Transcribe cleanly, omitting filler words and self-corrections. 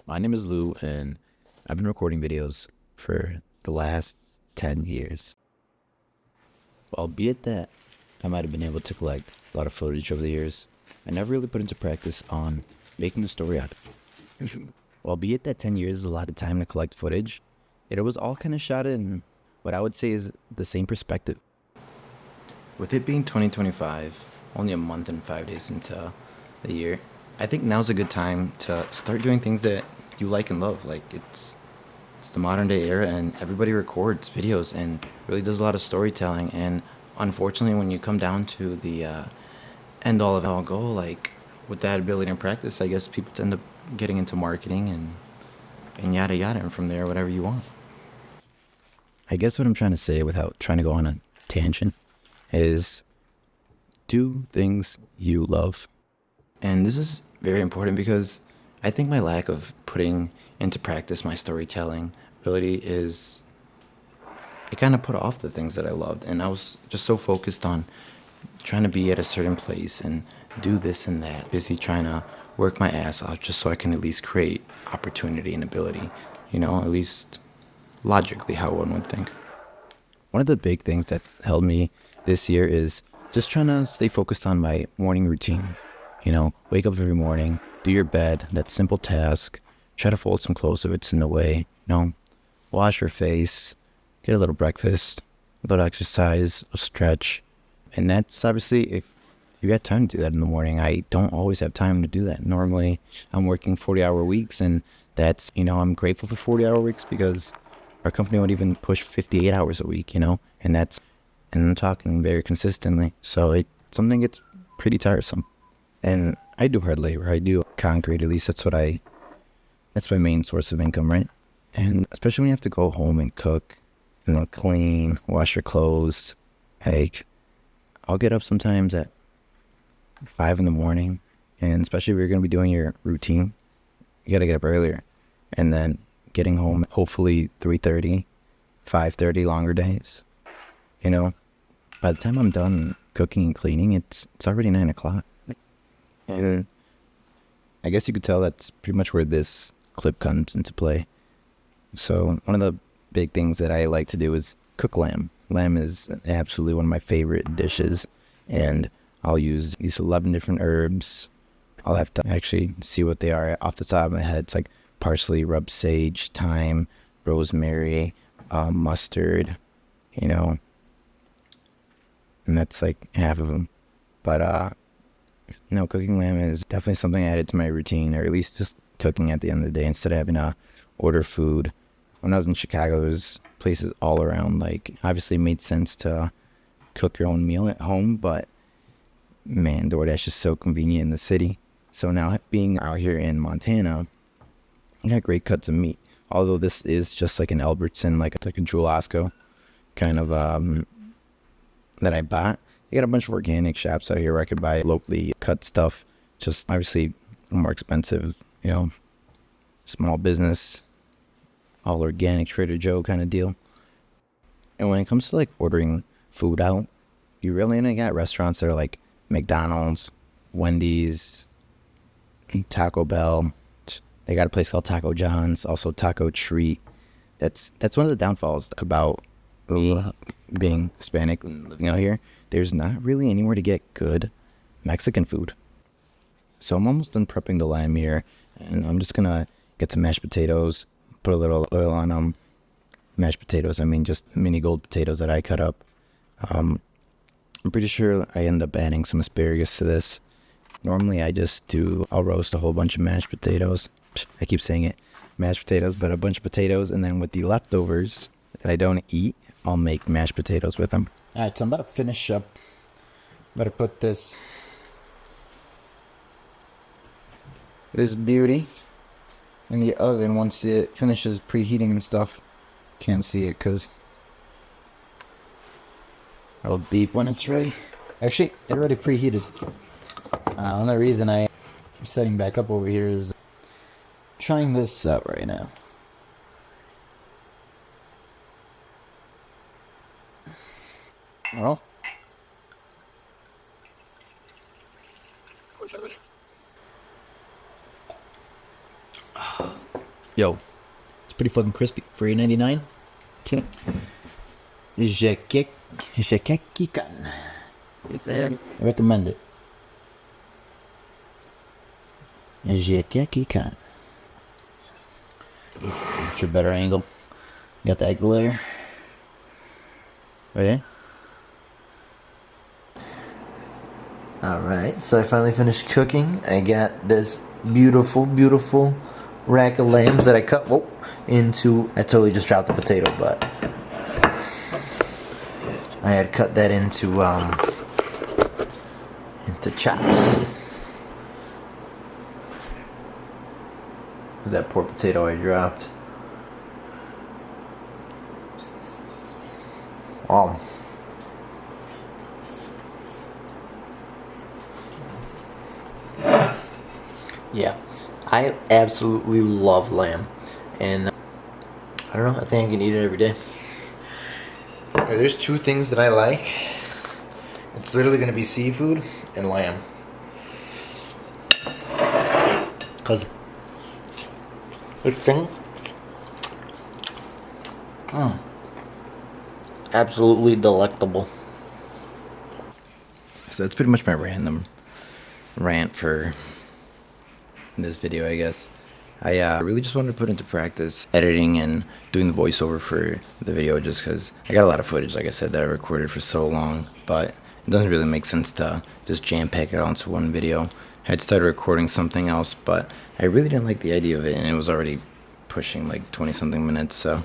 My name is Lou, and I've been recording videos for the last 10 years. Albeit that I might have been able to collect a lot of footage over the years, I never really put into practice on making a story out of it. Albeit that 10 years is a lot of time to collect footage, it was all kind of shot in what I would say is the same perspective. With it being 2025, only a month and 5 days into the year, I think now's a good time to start doing things that you like and love. Like it's the modern day era, and everybody records videos and really does a lot of storytelling. And unfortunately, when you come down to the end all of it all go, like with that ability and practice, I guess people end up getting into marketing and yada yada, and from there, whatever you want. I guess what I'm trying to say without trying to go on a tangent is do things you love. And this is very important because I think my lack of putting into practice my storytelling ability is, it kind of put off the things that I loved. And I was just so focused on trying to be at a certain place and do this and that, busy trying to work my ass off just so I can at least create opportunity and ability, at least logically how one would think. One of the big things that held me this year is just trying to stay focused on my morning routine. Wake up every morning, do your bed, that simple task, try to fold some clothes if it's in the way, wash your face, get a little breakfast, a little exercise, a stretch. And that's obviously if you got time to do that in the morning. I don't always have time to do that. Normally I'm working 40-hour weeks, and that's, I'm grateful for 40-hour weeks because our company would even push 58 hours a week, and I'm talking very consistently. So something gets pretty tiresome. And I do hard labor. I do concrete. At least that's my main source of income, right? And especially when you have to go home and cook, clean, wash your clothes. Like, I'll get up sometimes at 5 in the morning, and especially if you're going to be doing your routine, you got to get up earlier. And then getting home, hopefully 3:30, 5:30, longer days. By the time I'm done cooking and cleaning, it's already 9 o'clock. And I guess you could tell that's pretty much where this clip comes into play. So one of the big things that I like to do is cook lamb. Lamb is absolutely one of my favorite dishes, and I'll use these 11 different herbs. I'll have to actually see what they are off the top of my head. It's like parsley, rub sage, thyme, rosemary, mustard, and that's like half of them. But cooking lamb is definitely something I added to my routine, or at least just cooking at the end of the day instead of having to order food. When I was in Chicago, there's places all around. Like, obviously it made sense to cook your own meal at home, but man, DoorDash is so convenient in the city. So now being out here in Montana, I got great cuts of meat. Although this is just like an Albertson, like a Jewel Osco kind of that I bought. They got a bunch of organic shops out here where I could buy locally cut stuff. Just obviously more expensive, small business, all organic Trader Joe kind of deal. And when it comes to like ordering food out, you really only got restaurants that are like McDonald's, Wendy's, Taco Bell. They got a place called Taco John's, also Taco Treat. That's one of the downfalls about me being Hispanic and living out here. There's not really anywhere to get good Mexican food. So I'm almost done prepping the lamb here, and I'm just gonna get some mashed potatoes, put a little oil on them. Mashed potatoes, I mean just mini gold potatoes that I cut up. I'm pretty sure I end up adding some asparagus to this. Normally I'll roast a whole bunch of mashed potatoes. I keep saying it, mashed potatoes, but a bunch of potatoes, and then with the leftovers that I don't eat, I'll make mashed potatoes with them. Alright, so I'm about to finish up. Better put this beauty in the oven once it finishes preheating and stuff. Can't see it because it'll beep when it's ready. Actually, it already preheated. Another reason I'm setting back up over here is trying this out right now. Well, Yo, it's pretty fucking crispy. $3.99. Chicagoan. I recommend it. Chicagoan. Get your better angle. Got that glare. Right? Alright, so I finally finished cooking. I got this beautiful, beautiful rack of lambs that I cut into. I totally just dropped the potato, but I had cut that into chops. That poor potato I dropped. Yeah, I absolutely love lamb, and I don't know, I think I can eat it every day. There's two things that I like. It's literally going to be seafood and lamb. Because this thing, absolutely delectable. So that's pretty much my random rant for this video, I guess. I really just wanted to put into practice editing and doing the voiceover for the video, just because I got a lot of footage, like I said, that I recorded for so long, but it doesn't really make sense to just jam pack it onto one video. I had started recording something else, but I really didn't like the idea of it, and it was already pushing like 20 something minutes, so